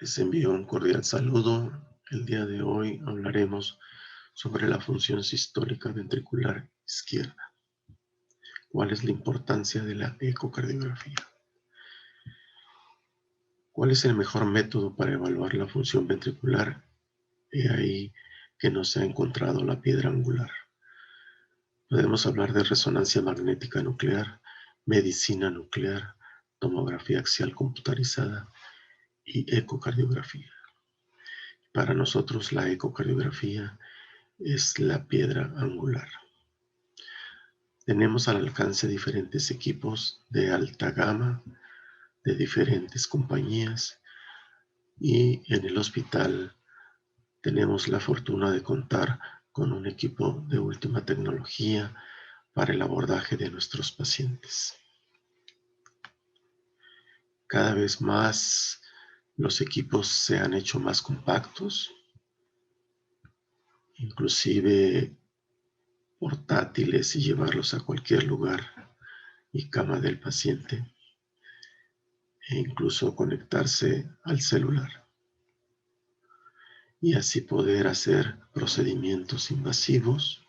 Les envío un cordial saludo. El día de hoy hablaremos sobre la función sistólica ventricular izquierda. ¿Cuál es la importancia de la ecocardiografía? ¿Cuál es el mejor método para evaluar la función ventricular? He ahí que no se ha encontrado la piedra angular. Podemos hablar de resonancia magnética nuclear, medicina nuclear, tomografía axial computarizada y ecocardiografía. Para nosotros la ecocardiografía es la piedra angular. Tenemos al alcance diferentes equipos de alta gama, de diferentes compañías, y en el hospital tenemos la fortuna de contar con un equipo de última tecnología para el abordaje de nuestros pacientes. Cada vez más los equipos se han hecho más compactos, inclusive portátiles, y llevarlos a cualquier lugar y cama del paciente, e incluso conectarse al celular, y así poder hacer procedimientos invasivos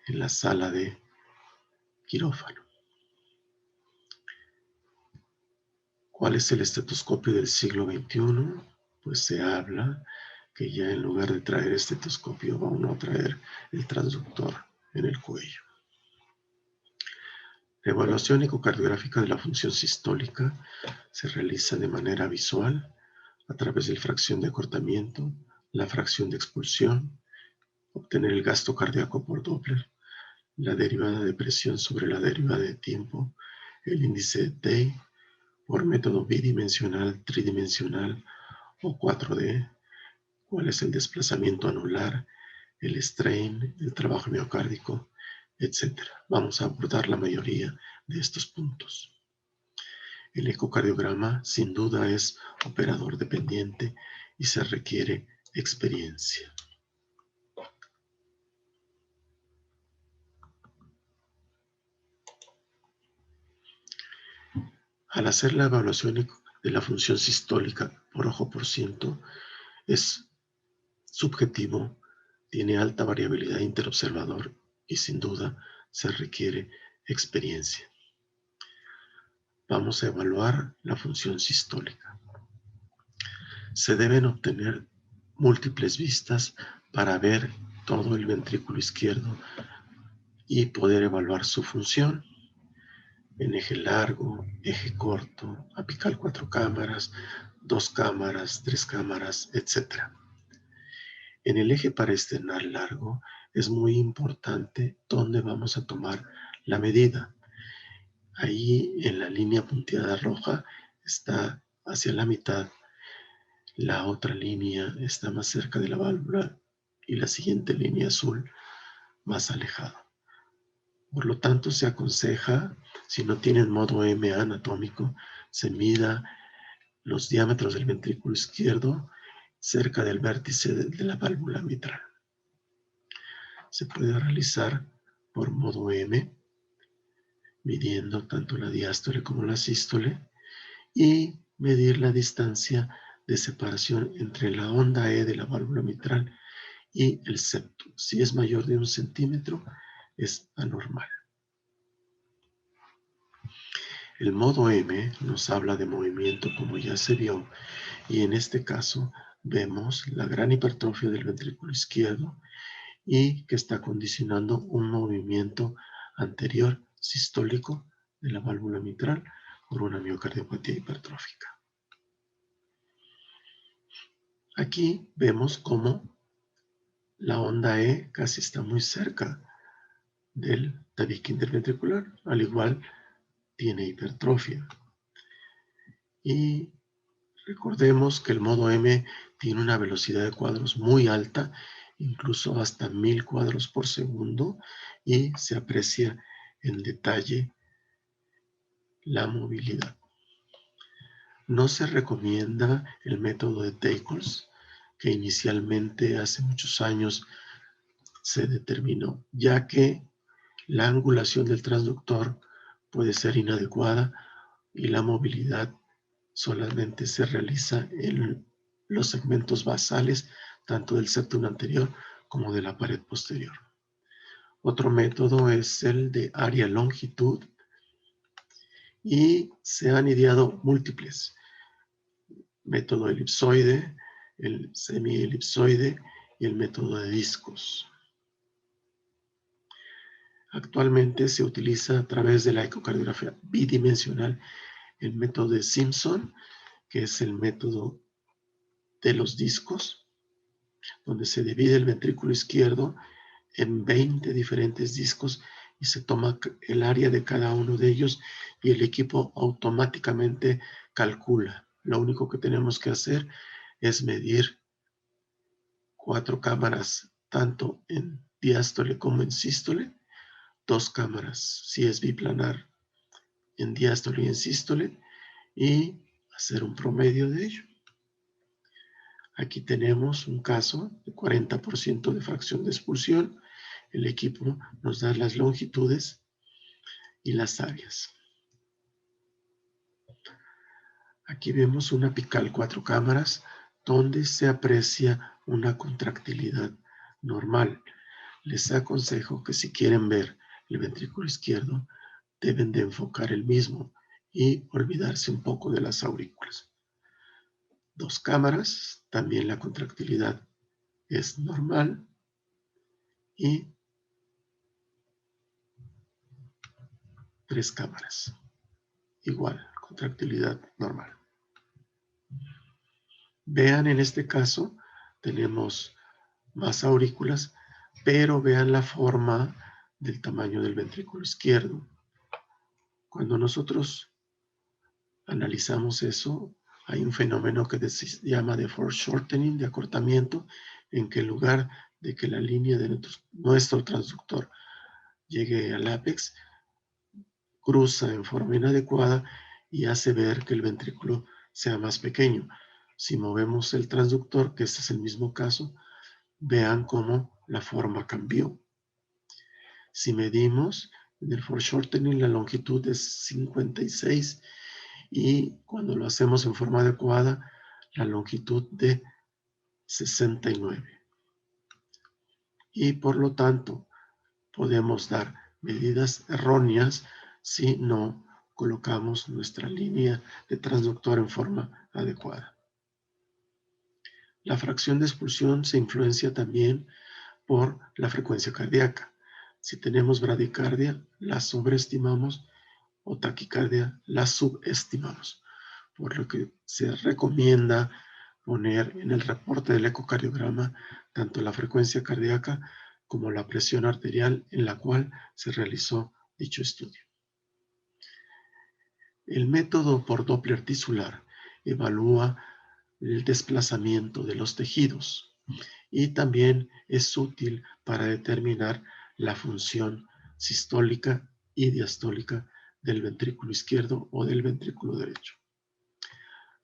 en la sala de quirófano. ¿Cuál es el estetoscopio del siglo XXI? Pues se habla que ya en lugar de traer estetoscopio va uno a traer el transductor en el cuello. La evaluación ecocardiográfica de la función sistólica se realiza de manera visual a través de la fracción de acortamiento, la fracción de expulsión, obtener el gasto cardíaco por Doppler, la derivada de presión sobre la derivada de tiempo, el índice de Day por método bidimensional, tridimensional o 4D, cuál es el desplazamiento anular, el strain, el trabajo miocárdico, etc. Vamos a abordar la mayoría de estos puntos. El ecocardiograma sin duda es operador dependiente y se requiere experiencia. Al hacer la evaluación de la función sistólica por ojo por ciento, es subjetivo, tiene alta variabilidad interobservador y sin duda se requiere experiencia. Vamos a evaluar la función sistólica. Se deben obtener múltiples vistas para ver todo el ventrículo izquierdo y poder evaluar su función en eje largo, eje corto, apical 4 cámaras, 2 cámaras, 3 cámaras, etc. En el eje paraesternal largo es muy importante dónde vamos a tomar la medida. Ahí en la línea punteada roja está hacia la mitad, la otra línea está más cerca de la válvula y la siguiente línea azul más alejada. Por lo tanto, se aconseja, si no tienen modo M anatómico, se mida los diámetros del ventrículo izquierdo cerca del vértice de la válvula mitral. Se puede realizar por modo M, midiendo tanto la diástole como la sístole, y medir la distancia de separación entre la onda E de la válvula mitral y el septo. Si es mayor de 1 centímetro, es anormal. El modo M nos habla de movimiento, como ya se vio, y en este caso vemos la gran hipertrofia del ventrículo izquierdo y que está condicionando un movimiento anterior sistólico de la válvula mitral por una miocardiopatía hipertrófica. Aquí vemos cómo la onda E casi está muy cerca del tabique interventricular, al igual tiene hipertrofia. Y recordemos que el modo M tiene una velocidad de cuadros muy alta, incluso hasta 1000 cuadros por segundo, y se aprecia en detalle la movilidad. No se recomienda el método de Teicholz, que inicialmente hace muchos años se determinó, ya que la angulación del transductor puede ser inadecuada y la movilidad solamente se realiza en los segmentos basales tanto del septum anterior como de la pared posterior. Otro método es el de área-longitud y se han ideado múltiples. Método elipsoide, el semi-elipsoide y el método de discos. Actualmente se utiliza a través de la ecocardiografía bidimensional el método de Simpson, que es el método de los discos, donde se divide el ventrículo izquierdo en 20 diferentes discos y se toma el área de cada uno de ellos y el equipo automáticamente calcula. Lo único que tenemos que hacer es medir 4 cámaras, tanto en diástole como en sístole, 2 cámaras, si es biplanar, en diástole y en sístole, y hacer un promedio de ello. Aquí tenemos un caso de 40% de fracción de expulsión. El equipo nos da las longitudes y las áreas. Aquí vemos una apical 4 cámaras donde se aprecia una contractilidad normal. Les aconsejo que si quieren ver el ventrículo izquierdo, deben de enfocar el mismo y olvidarse un poco de las aurículas. 2 cámaras, también la contractilidad es normal y 3 cámaras, igual, contractilidad normal. Vean, en este caso tenemos más aurículas, pero vean la forma del tamaño del ventrículo izquierdo. Cuando nosotros analizamos eso, hay un fenómeno que se llama de foreshortening, de acortamiento, en que en lugar de que la línea de nuestro transductor llegue al ápex, cruza en forma inadecuada y hace ver que el ventrículo sea más pequeño. Si movemos el transductor, que este es el mismo caso, vean cómo la forma cambió. Si medimos en el foreshortening, la longitud es 56 y cuando lo hacemos en forma adecuada, la longitud de 69. Y por lo tanto, podemos dar medidas erróneas si no colocamos nuestra línea de transductor en forma adecuada. La fracción de expulsión se influencia también por la frecuencia cardíaca. Si tenemos bradicardia, la sobreestimamos, o taquicardia, la subestimamos. Por lo que se recomienda poner en el reporte del ecocardiograma tanto la frecuencia cardíaca como la presión arterial en la cual se realizó dicho estudio. El método por Doppler tisular evalúa el desplazamiento de los tejidos y también es útil para determinar la función sistólica y diastólica del ventrículo izquierdo o del ventrículo derecho.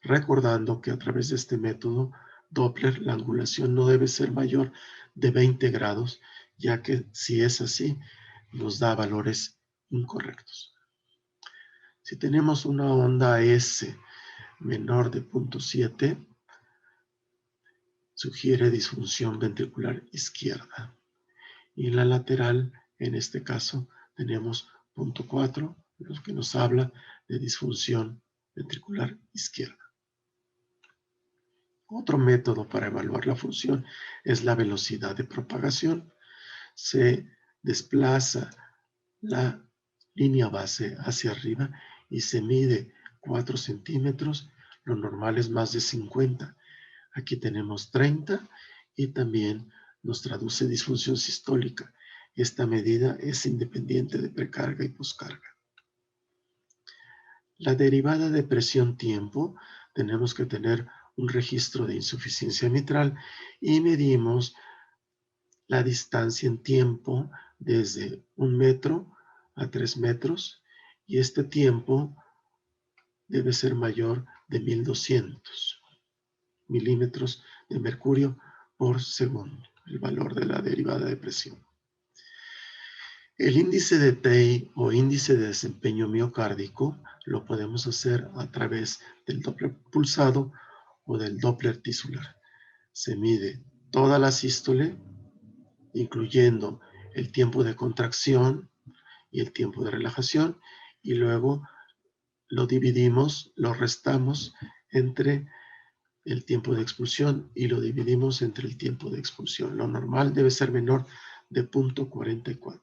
Recordando que a través de este método Doppler la angulación no debe ser mayor de 20 grados, ya que si es así, nos da valores incorrectos. Si tenemos una onda S menor de 0.7, sugiere disfunción ventricular izquierda. Y en la lateral, en este caso, tenemos 0.4, lo que nos habla de disfunción ventricular izquierda. Otro método para evaluar la función es la velocidad de propagación. Se desplaza la línea base hacia arriba y se mide 4 centímetros, lo normal es más de 50. Aquí tenemos 30 y también nos traduce disfunción sistólica. Esta medida es independiente de precarga y poscarga. La derivada de presión-tiempo, tenemos que tener un registro de insuficiencia mitral y medimos la distancia en tiempo desde 1 metro a 3 metros y este tiempo debe ser mayor de 1200 milímetros de mercurio por segundo, el valor de la derivada de presión. El índice de TEI o índice de desempeño miocárdico lo podemos hacer a través del Doppler pulsado o del Doppler tisular. Se mide toda la sístole, incluyendo el tiempo de contracción y el tiempo de relajación, y luego lo dividimos, lo restamos entre el tiempo de expulsión y lo dividimos entre el tiempo de expulsión. Lo normal debe ser menor de 0.44.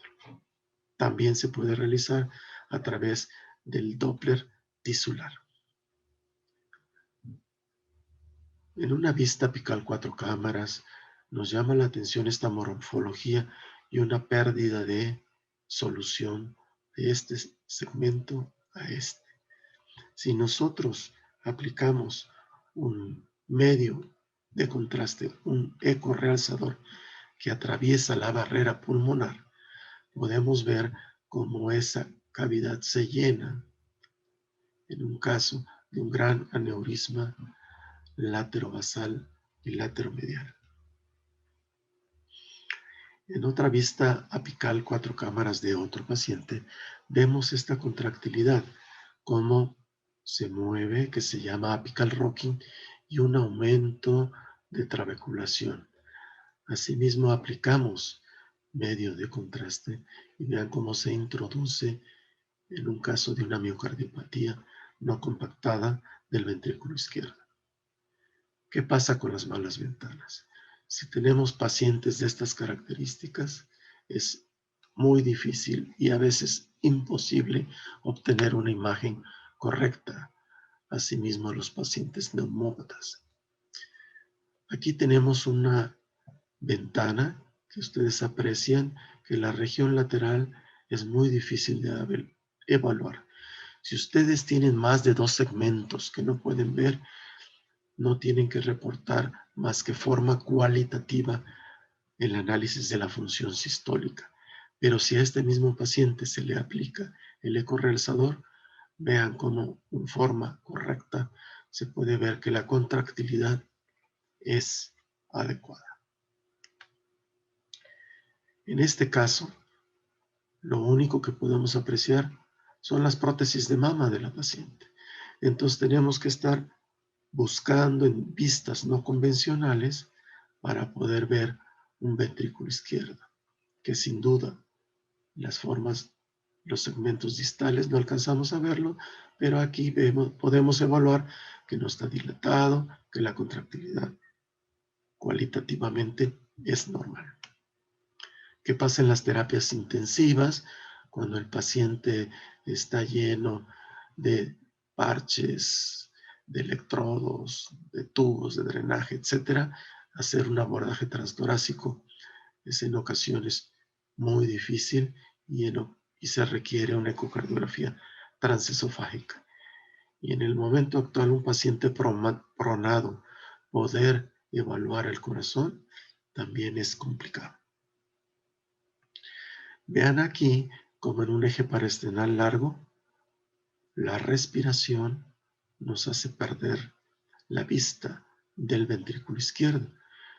También se puede realizar a través del Doppler tisular. En una vista apical 4 cámaras, nos llama la atención esta morfología y una pérdida de solución de este segmento a este. Si nosotros aplicamos un medio de contraste, un eco realzador que atraviesa la barrera pulmonar, podemos ver cómo esa cavidad se llena en un caso de un gran aneurisma laterobasal y lateromedial. En otra vista apical 4 cámaras de otro paciente, vemos esta contractilidad, cómo se mueve, que se llama apical rocking, y un aumento de trabeculación. Asimismo, aplicamos medio de contraste y vean cómo se introduce en un caso de una miocardiopatía no compactada del ventrículo izquierdo. ¿Qué pasa con las malas ventanas? Si tenemos pacientes de estas características, es muy difícil y a veces imposible obtener una imagen correcta. Asimismo, los pacientes neumópatas. Aquí tenemos una ventana que ustedes aprecian que la región lateral es muy difícil de evaluar. Si ustedes tienen más de 2 segmentos que no pueden ver, no tienen que reportar más que forma cualitativa el análisis de la función sistólica. Pero si a este mismo paciente se le aplica el ecorrealizador, vean cómo en forma correcta se puede ver que la contractilidad es adecuada. En este caso, lo único que podemos apreciar son las prótesis de mama de la paciente. Entonces tenemos que estar buscando en vistas no convencionales para poder ver un ventrículo izquierdo, que sin duda las formas, los segmentos distales no alcanzamos a verlo, pero aquí podemos evaluar que no está dilatado, que la contractilidad cualitativamente es normal. ¿Qué pasa en las terapias intensivas? Cuando el paciente está lleno de parches, de electrodos, de tubos de drenaje, etcétera, hacer un abordaje transtorácico es en ocasiones muy difícil y se requiere una ecocardiografía transesofágica. Y en el momento actual, un paciente pronado, poder evaluar el corazón también es complicado. Vean aquí como en un eje paraesternal largo, la respiración nos hace perder la vista del ventrículo izquierdo.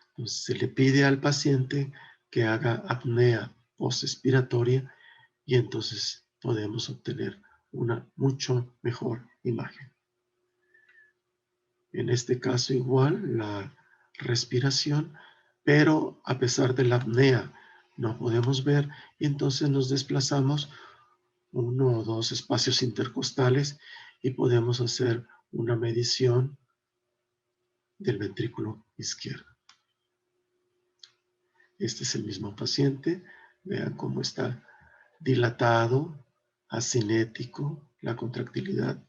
Entonces se le pide al paciente que haga apnea postexpiratoria y entonces podemos obtener una mucho mejor imagen. En este caso igual la respiración, pero a pesar de la apnea no podemos ver y entonces nos desplazamos 1 o 2 espacios intercostales y podemos hacer una medición del ventrículo izquierdo. Este es el mismo paciente. Vean cómo está dilatado, asinético, la contractilidad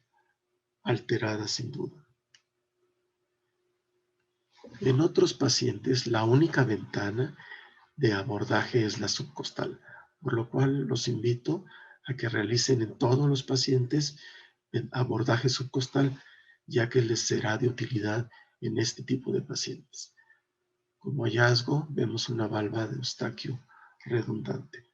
alterada sin duda. En otros pacientes, la única ventana de abordaje es la subcostal, por lo cual los invito a que realicen en todos los pacientes el abordaje subcostal, ya que les será de utilidad en este tipo de pacientes. Como hallazgo, vemos una valva de Eustaquio redundante.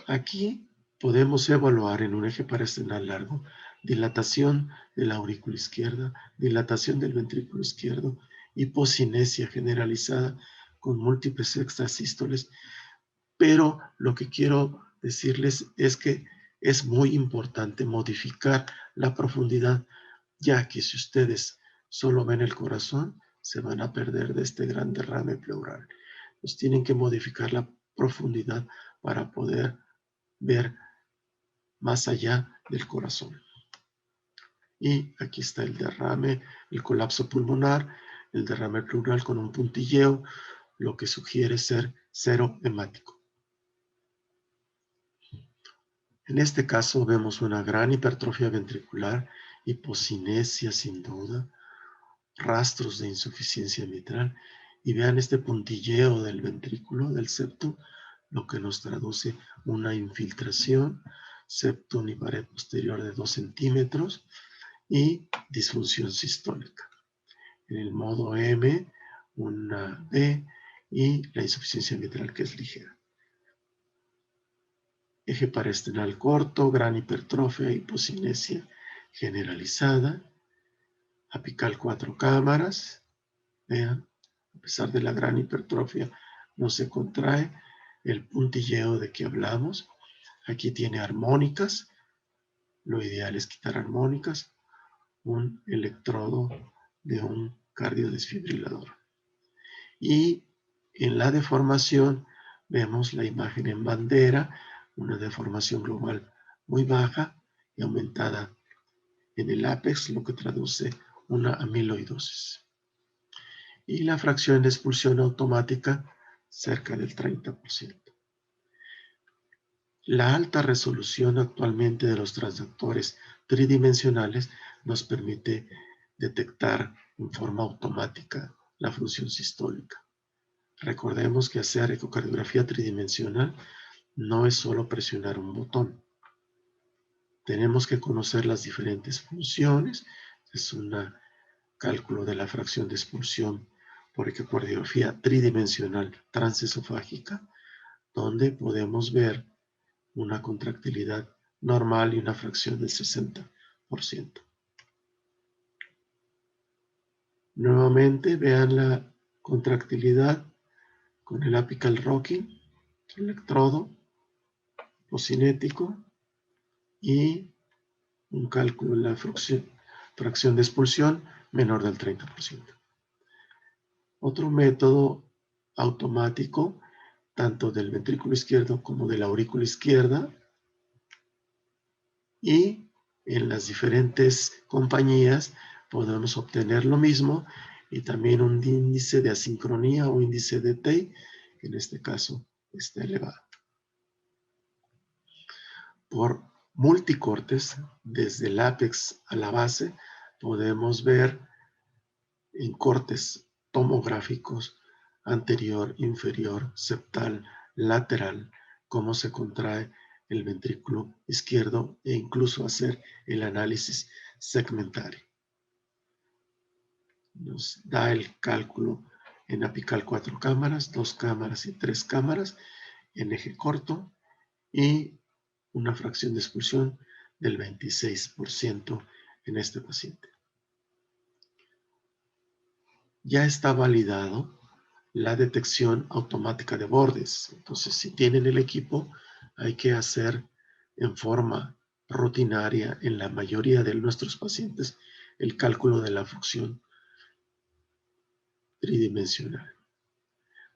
Aquí podemos evaluar en un eje paraesternal largo dilatación de la aurícula izquierda, dilatación del ventrículo izquierdo, hipocinesia generalizada con múltiples extrasístoles, pero lo que quiero decirles es que es muy importante modificar la profundidad ya que si ustedes solo ven el corazón, se van a perder de este gran derrame pleural. Pues tienen que modificar la profundidad para poder ver más allá del corazón. Y aquí está el derrame, el colapso pulmonar, el derrame pleural con un puntilleo, lo que sugiere ser cero hemático. En este caso vemos una gran hipertrofia ventricular, hipocinesia sin duda, rastros de insuficiencia mitral, y vean este puntilleo del ventrículo, del septo, lo que nos traduce una infiltración, septum y pared posterior de 2 centímetros y disfunción sistólica. En el modo M, una D y la insuficiencia mitral que es ligera. Eje paraesternal corto, gran hipertrofia, hipocinesia generalizada, apical 4 cámaras, vean, a pesar de la gran hipertrofia, no se contrae el puntilleo de que hablamos. Aquí tiene armónicas, lo ideal es quitar armónicas, un electrodo de un cardiodesfibrilador. Y en la deformación vemos la imagen en bandera, una deformación global muy baja y aumentada en el ápex, lo que traduce una amiloidosis. Y la fracción de expulsión automática cerca del 30%. La alta resolución actualmente de los transductores tridimensionales nos permite detectar en forma automática la función sistólica. Recordemos que hacer ecocardiografía tridimensional no es solo presionar un botón. Tenemos que conocer las diferentes funciones. Es un cálculo de la fracción de expulsión por ecocardiografía tridimensional transesofágica, donde podemos ver una contractilidad normal y una fracción del 60%. Nuevamente vean la contractilidad con el apical rocking, electrodo pocinético y un cálculo de la fracción de expulsión menor del 30%. Otro método automático, tanto del ventrículo izquierdo como de la aurícula izquierda, y en las diferentes compañías podemos obtener lo mismo y también un índice de asincronía o índice de Tay, que en este caso está elevado. Por multicortes, desde el ápex a la base, podemos ver en cortes tomográficos anterior, inferior, septal, lateral, cómo se contrae el ventrículo izquierdo e incluso hacer el análisis segmentario. Nos da el cálculo en apical 4 cámaras, 2 cámaras y 3 cámaras en eje corto y una fracción de expulsión del 26% en este paciente. Ya está validado la detección automática de bordes. Entonces, si tienen el equipo, hay que hacer en forma rutinaria en la mayoría de nuestros pacientes el cálculo de la fracción tridimensional.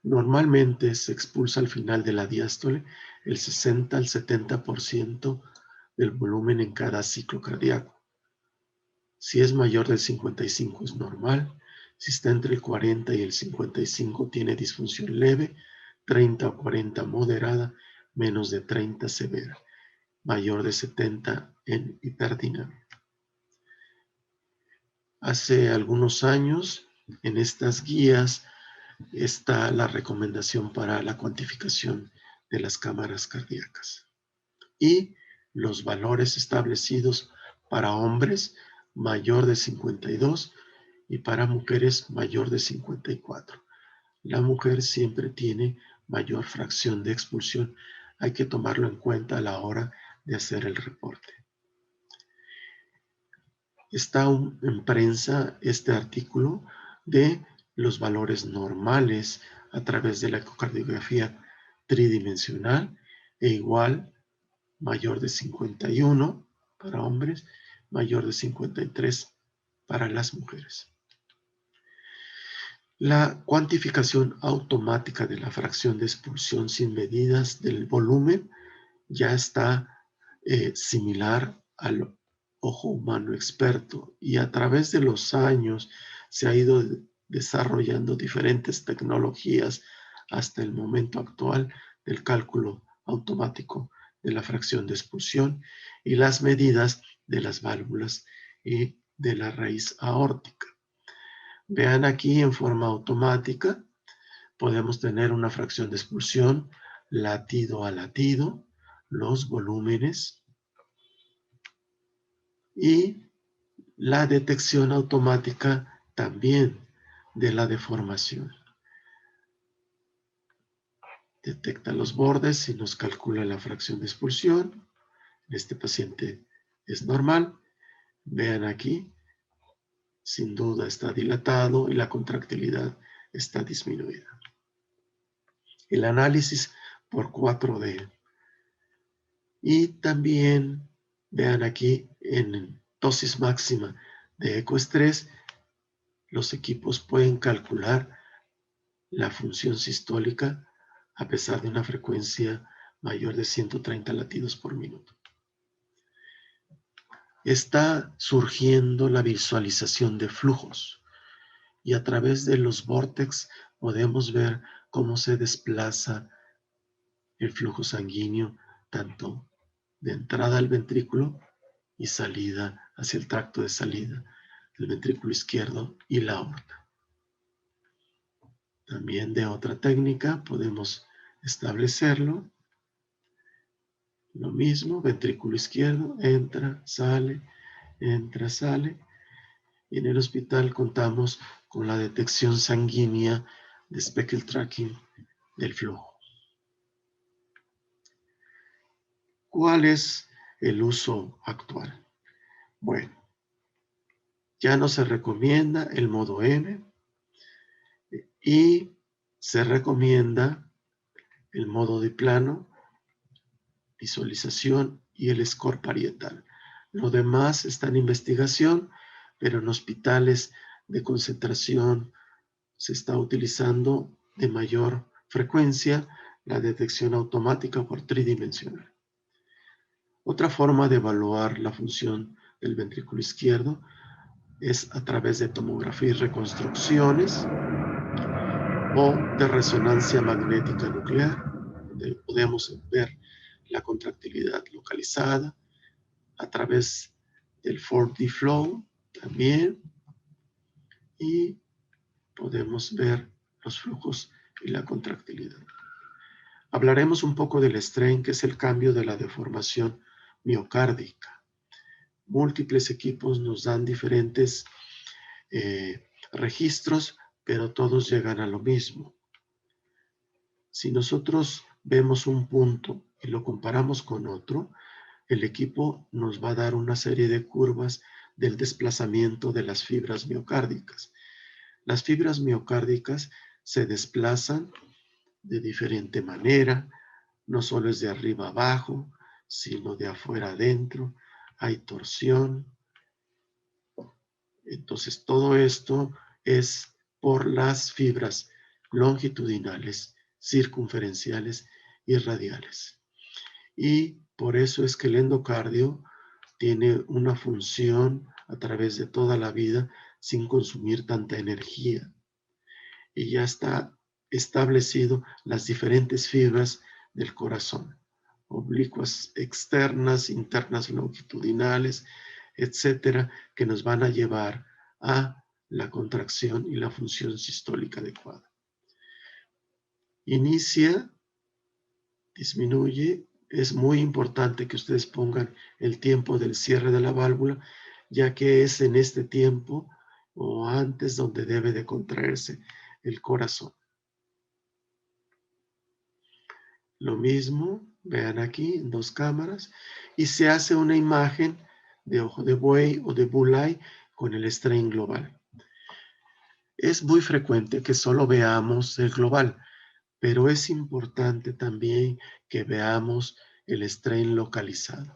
Normalmente se expulsa al final de la diástole el 60 al 70% del volumen en cada ciclo cardíaco. Si es mayor del 55 es normal. Si está entre el 40 y el 55 tiene disfunción leve, 30 o 40 moderada, menos de 30 severa, mayor de 70 en hiperdinamia. Hace algunos años en estas guías está la recomendación para la cuantificación de las cámaras cardíacas y los valores establecidos para hombres mayor de 52 y para mujeres mayor de 54. La mujer siempre tiene mayor fracción de expulsión. Hay que tomarlo en cuenta a la hora de hacer el reporte. Está en prensa este artículo de los valores normales a través de la ecocardiografía tridimensional e igual mayor de 51 para hombres, mayor de 53 para las mujeres. La cuantificación automática de la fracción de expulsión sin medidas del volumen ya está similar al ojo humano experto, y a través de los años se ha ido desarrollando diferentes tecnologías hasta el momento actual del cálculo automático de la fracción de expulsión y las medidas de las válvulas y de la raíz aórtica. Vean aquí en forma automática, podemos tener una fracción de expulsión latido a latido, los volúmenes y la detección automática también de la deformación. Detecta los bordes y nos calcula la fracción de expulsión. En este paciente es normal. Vean aquí, sin duda está dilatado y la contractilidad está disminuida. El análisis por 4D. Y también vean aquí en dosis máxima de ecoestrés, los equipos pueden calcular la función sistólica a pesar de una frecuencia mayor de 130 latidos por minuto. Está surgiendo la visualización de flujos y a través de los vórtex podemos ver cómo se desplaza el flujo sanguíneo tanto de entrada al ventrículo y salida hacia el tracto de salida del ventrículo izquierdo y la aorta. También de otra técnica podemos establecerlo. Lo mismo, ventrículo izquierdo, entra, sale, entra, sale. Y en el hospital contamos con la detección sanguínea de speckle tracking del flujo. ¿Cuál es el uso actual? Bueno, ya no se recomienda el modo M y se recomienda el modo de plano, visualización y el score parietal. Lo demás está en investigación, pero en hospitales de concentración se está utilizando de mayor frecuencia la detección automática por tridimensional. Otra forma de evaluar la función del ventrículo izquierdo es a través de tomografía y reconstrucciones o de resonancia magnética nuclear, donde podemos ver la contractilidad localizada a través del 4D flow también, y podemos ver los flujos y la contractilidad. Hablaremos un poco del strain, que es el cambio de la deformación miocárdica. Múltiples equipos nos dan diferentes registros, pero todos llegan a lo mismo. Si nosotros vemos un punto y lo comparamos con otro, el equipo nos va a dar una serie de curvas del desplazamiento de las fibras miocárdicas. Las fibras miocárdicas se desplazan de diferente manera, no solo es de arriba a abajo, sino de afuera adentro, hay torsión. Entonces todo esto es por las fibras longitudinales, circunferenciales y radiales. Y por eso es que el endocardio tiene una función a través de toda la vida sin consumir tanta energía. Y ya está establecido las diferentes fibras del corazón, oblicuas externas, internas longitudinales, etcétera, que nos van a llevar a la contracción y la función sistólica adecuada. Inicia, disminuye. Es muy importante que ustedes pongan el tiempo del cierre de la válvula, ya que es en este tiempo o antes donde debe de contraerse el corazón. Lo mismo, vean aquí en 2 cámaras, y se hace una imagen de ojo de buey o de bullseye con el strain global. Es muy frecuente que solo veamos el global, pero es importante también que veamos el strain localizado.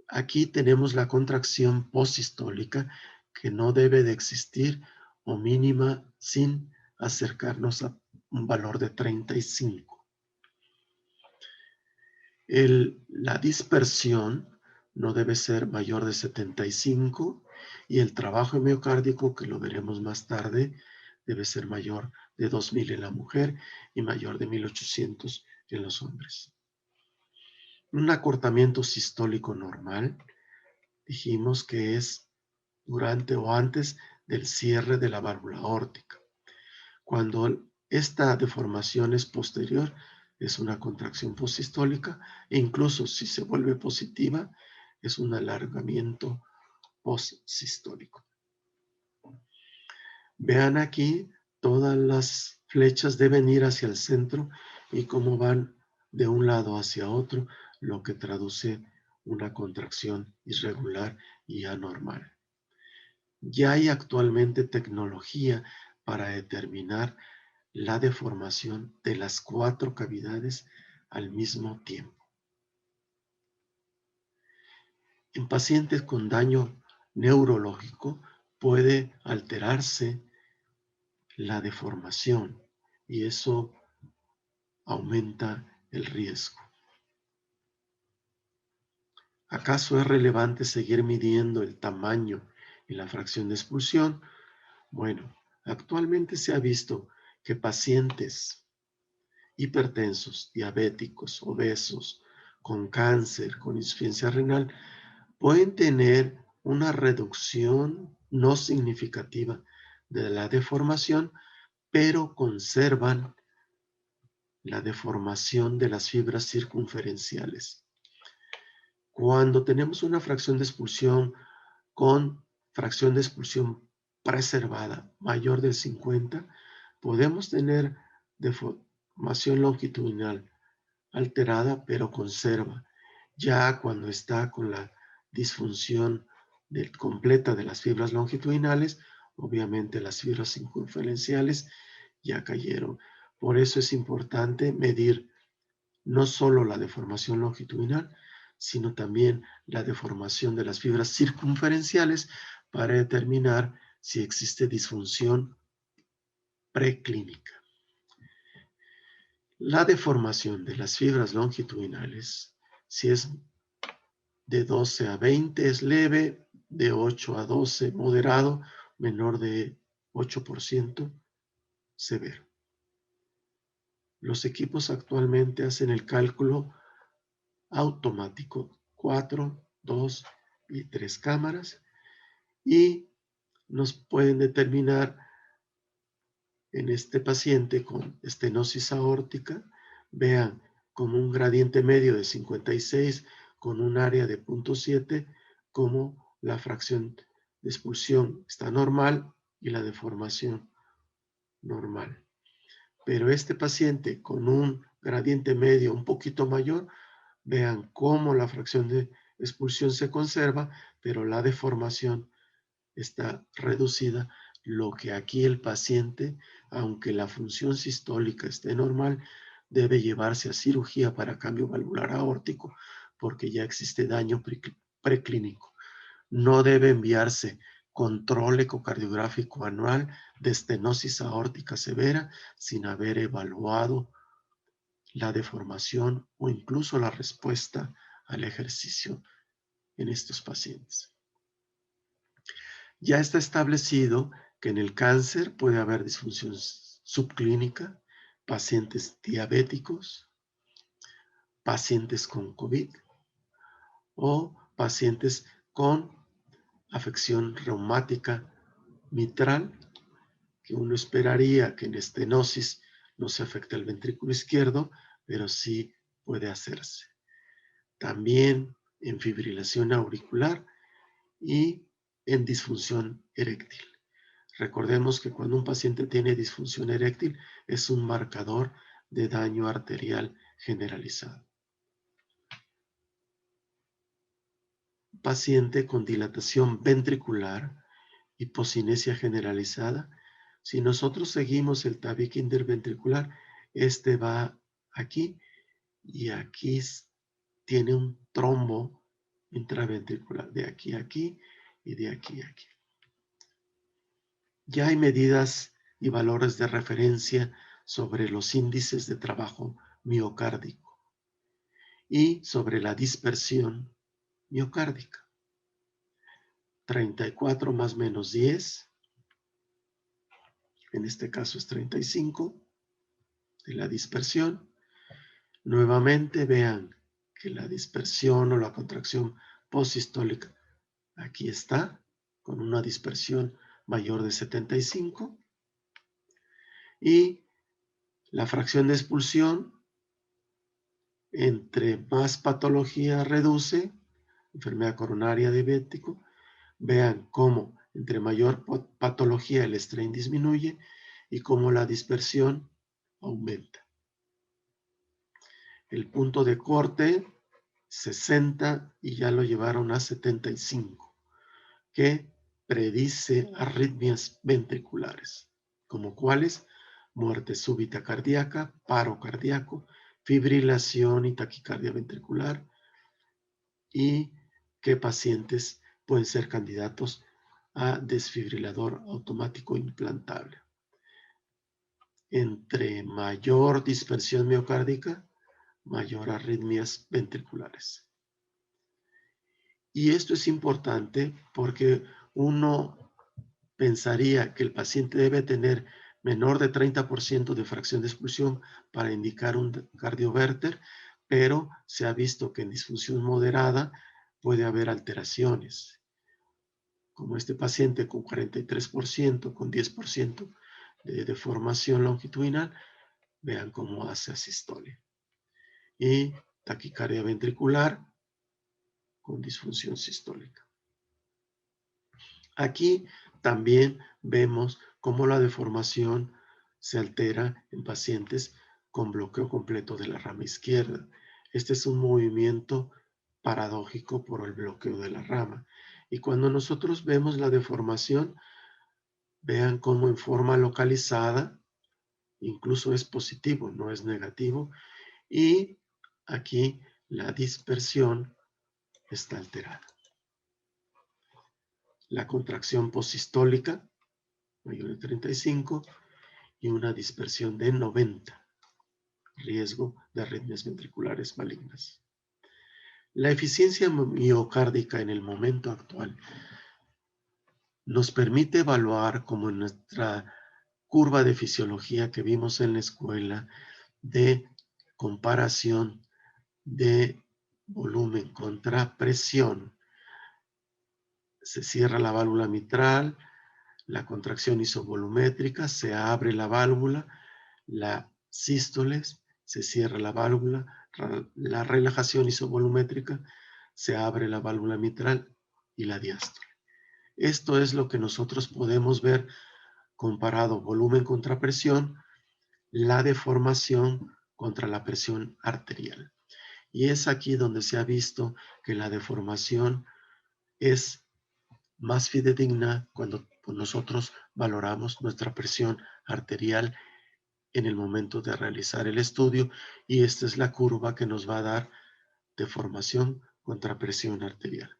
Aquí tenemos la contracción postsistólica, que no debe de existir o mínima sin acercarnos a un valor de 35. La dispersión no debe ser mayor de 75 y el trabajo miocárdico, que lo veremos más tarde, debe ser mayor de 2000 en la mujer y mayor de 1800 en los hombres. Un acortamiento sistólico normal, dijimos que es durante o antes del cierre de la válvula aórtica. Cuando esta deformación es posterior, es una contracción postsistólica e incluso si se vuelve positiva, es un alargamiento postsistólico. Vean aquí, todas las flechas deben ir hacia el centro y cómo van de un lado hacia otro, lo que traduce una contracción irregular y anormal. Ya hay actualmente tecnología para determinar la deformación de las 4 cavidades al mismo tiempo. En pacientes con daño neurológico puede alterarse la deformación y eso aumenta el riesgo. ¿Acaso es relevante seguir midiendo el tamaño y la fracción de expulsión? Bueno, actualmente se ha visto que pacientes hipertensos, diabéticos, obesos, con cáncer, con insuficiencia renal, pueden tener una reducción no significativa de la deformación, pero conservan la deformación de las fibras circunferenciales. Cuando tenemos una fracción de expulsión con fracción de expulsión preservada mayor del 50, podemos tener deformación longitudinal alterada, pero conserva. Ya cuando está con la disfunción completa de las fibras longitudinales, obviamente las fibras circunferenciales ya cayeron. Por eso es importante medir no solo la deformación longitudinal, sino también la deformación de las fibras circunferenciales para determinar si existe disfunción preclínica. La deformación de las fibras longitudinales, si es de 12 a 20 es leve, de 8 a 12 moderado, menor de 8% severo. Los equipos actualmente hacen el cálculo automático, 4, 2 y 3 cámaras, y nos pueden determinar en este paciente con estenosis aórtica, vean, como un gradiente medio de 56 con un área de 0.7, como la fracción de expulsión está normal y la deformación normal. Pero este paciente con un gradiente medio un poquito mayor, vean cómo la fracción de expulsión se conserva, pero la deformación está reducida, lo que aquí el paciente, aunque la función sistólica esté normal, debe llevarse a cirugía para cambio valvular aórtico porque ya existe daño preclínico. No debe enviarse control ecocardiográfico anual de estenosis aórtica severa sin haber evaluado la deformación o incluso la respuesta al ejercicio en estos pacientes. Ya está establecido que en el cáncer puede haber disfunción subclínica, pacientes diabéticos, pacientes con COVID o pacientes con afección reumática mitral, que uno esperaría que en estenosis no se afecte el ventrículo izquierdo, pero sí puede hacerse. También en fibrilación auricular y en disfunción eréctil. Recordemos que cuando un paciente tiene disfunción eréctil es un marcador de daño arterial generalizado. Paciente con dilatación ventricular, hipocinesia generalizada. Si nosotros seguimos el tabique interventricular, este va aquí y aquí tiene un trombo intraventricular de aquí a aquí y de aquí a aquí. Ya hay medidas y valores de referencia sobre los índices de trabajo miocárdico y sobre la dispersión miocárdica. 34 más menos 10, en este caso es 35, de la dispersión. Nuevamente vean que la dispersión o la contracción postsistólica aquí está, con una dispersión mayor de 75. Y la fracción de expulsión, entre más patología reduce, enfermedad coronaria diabético, vean cómo entre mayor patología el strain disminuye y cómo la dispersión aumenta. El punto de corte, 60, y ya lo llevaron a 75, que predice arritmias ventriculares, como cuáles: muerte súbita cardíaca, paro cardíaco, fibrilación y taquicardia ventricular, y qué pacientes pueden ser candidatos a desfibrilador automático implantable. Entre mayor dispersión miocárdica, mayor arritmias ventriculares. Y esto es importante porque uno pensaría que el paciente debe tener menor de 30% de fracción de expulsión para indicar un cardioverter, pero se ha visto que en disfunción moderada puede haber alteraciones, como este paciente con 43%, con 10% de deformación longitudinal. Vean cómo hace asistolia. Y taquicardia ventricular con disfunción sistólica. Aquí también vemos cómo la deformación se altera en pacientes con bloqueo completo de la rama izquierda. Este es un movimiento paradójico por el bloqueo de la rama. Y cuando nosotros vemos la deformación, vean cómo en forma localizada, incluso es positivo, no es negativo, y aquí la dispersión está alterada. La contracción postsistólica, mayor de 35, y una dispersión de 90, riesgo de arritmias ventriculares malignas. La eficiencia miocárdica en el momento actual nos permite evaluar, como en nuestra curva de fisiología que vimos en la escuela, de comparación de volumen contra presión. Se cierra la válvula mitral, la contracción isovolumétrica, se abre la válvula, la sístoles, se cierra la válvula, la relajación isovolumétrica, se abre la válvula mitral y la diástole. Esto es lo que nosotros podemos ver comparado volumen contra presión, la deformación contra la presión arterial. Y es aquí donde se ha visto que la deformación es más fidedigna cuando nosotros valoramos nuestra presión arterial en el momento de realizar el estudio, y esta es la curva que nos va a dar deformación contra presión arterial.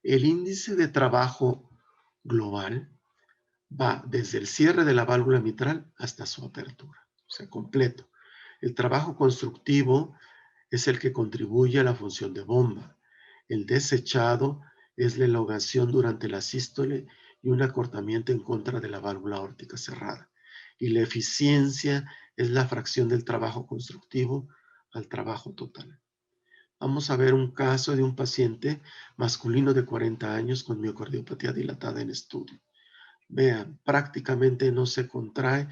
El índice de trabajo global va desde el cierre de la válvula mitral hasta su apertura, o sea, completo. El trabajo constructivo es el que contribuye a la función de bomba. El desechado es la elongación durante la sístole y un acortamiento en contra de la válvula aórtica cerrada. Y la eficiencia es la fracción del trabajo constructivo al trabajo total. Vamos a ver un caso de un paciente masculino de 40 años con miocardiopatía dilatada en estudio. Vean, prácticamente no se contrae,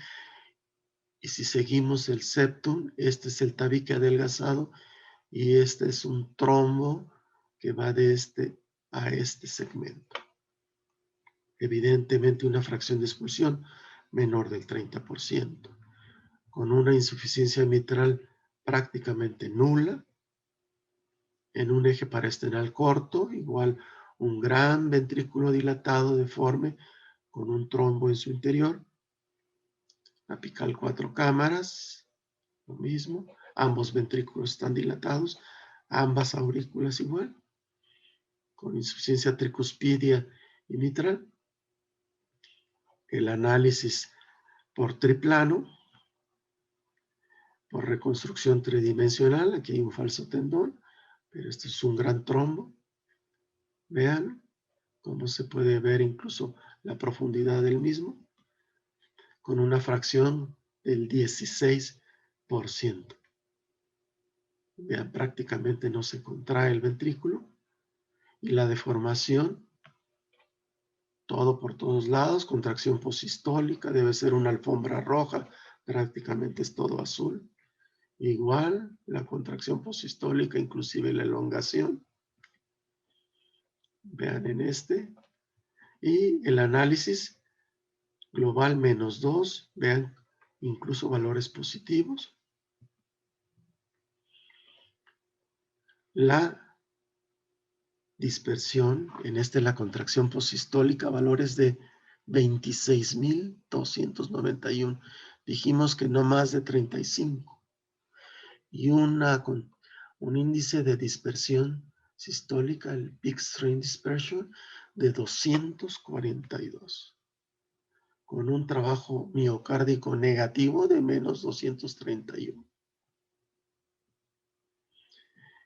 y si seguimos el septum, este es el tabique adelgazado y este es un trombo que va de este a este segmento. Evidentemente una fracción de expulsión menor del 30%, con una insuficiencia mitral prácticamente nula, en un eje paraesternal corto, igual un gran ventrículo dilatado deforme con un trombo en su interior, apical 4 cámaras, lo mismo, ambos ventrículos están dilatados, ambas aurículas igual, con insuficiencia tricuspidia y mitral. el análisis por triplano, por reconstrucción tridimensional. Aquí hay un falso tendón, pero este es un gran trombo. Vean cómo se puede ver incluso la profundidad del mismo, con una fracción del 16%. Vean, prácticamente no se contrae el ventrículo. Y la deformación, todo por todos lados, contracción posistólica, debe ser una alfombra roja, prácticamente es todo azul. Igual, la contracción posistólica, inclusive la elongación. Vean en este. Y el análisis global -2, vean, incluso valores positivos. La dispersión, en la contracción posistólica, valores de 26.291. Dijimos que no más de 35. Y un índice de dispersión sistólica, el Peak Strain Dispersion, de 242. Con un trabajo miocárdico negativo de -231.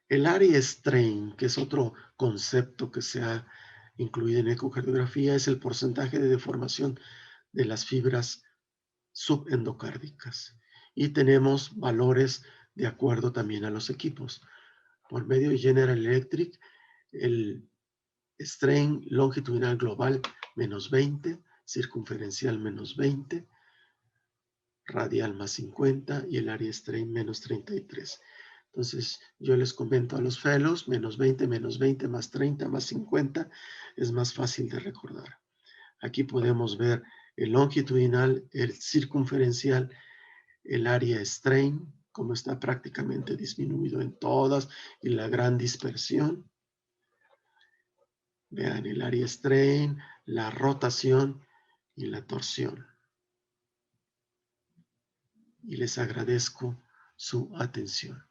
El area strain, que es otro concepto que se ha incluido en ecocardiografía, es el porcentaje de deformación de las fibras subendocárdicas. Y tenemos valores de acuerdo también a los equipos. Por medio de General Electric, el strain longitudinal global -20, circunferencial -20, radial +50 y el area strain -33. Entonces, yo les comento a los fellows, -20, -20, +30, +50, es más fácil de recordar. Aquí podemos ver el longitudinal, el circunferencial, el área strain, como está prácticamente disminuido en todas, y la gran dispersión. Vean el área strain, la rotación y la torsión. Y les agradezco su atención.